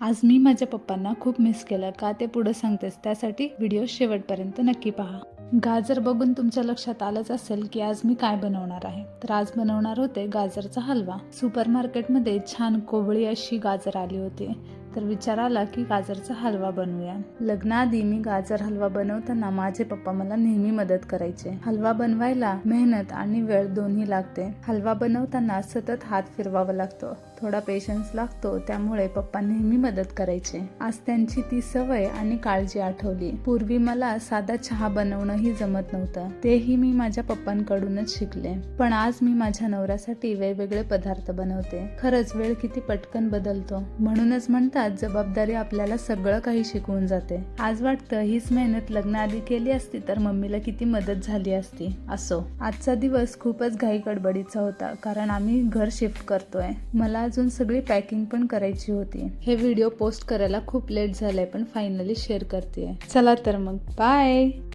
आज मी माझ्या पप्पांना खूप मिस केलं. का ते पुढे सांगतेस, त्यासाठी व्हिडिओ शेवटपर्यंत नक्की पहा. गाजर बघून तुमच्या लक्षात आलंच असेल की आज मी काय बनवणार आहे. तर आज बनवणार होते गाजरचा हलवा. सुपर मार्केटमध्ये छान कोवळी अशी गाजर आली होती. तर विचार आला की गाजरचा हलवा बनवूया. लग्नाआधी मी गाजर हलवा बनवताना माझे पप्पा मला नेहमी मदत करायचे. हलवा बनवायला मेहनत आणि वेळ दोन्ही लागते. हलवा बनवताना सतत हात फिरवावा लागतो, थोडा पेशन्स लागतो, त्यामुळे पप्पा नेहमी मदत करायचे. आज त्यांची ती सवय आणि काळजी आठवली. पूर्वी मला साधा चहा बनवणंही जमत नव्हतं, तेही मी माझ्या पप्पांकडूनच शिकले. पण आज मी माझ्या नवऱ्यासाठी वेगवेगळे पदार्थ बनवते. खरंच वेळ किती पटकन बदलतो. म्हणूनच म्हणतात जबाबदारी आपल्याला सगळं काही शिकवून जाते. आज वाटतं हीच मेहनत लग्नाआधी केली असती तर मम्मीला किती मदत झाली असती. असो, आजचा दिवस खूपच घाई गडबडीचा होता, कारण आम्ही घर शिफ्ट करतोय. मला अजून सगळी पॅकिंग पण करायची होती. हे व्हिडिओ पोस्ट करायला खूप लेट झालंय, पण फायनली शेअर करतेय. चला तर मग बाय.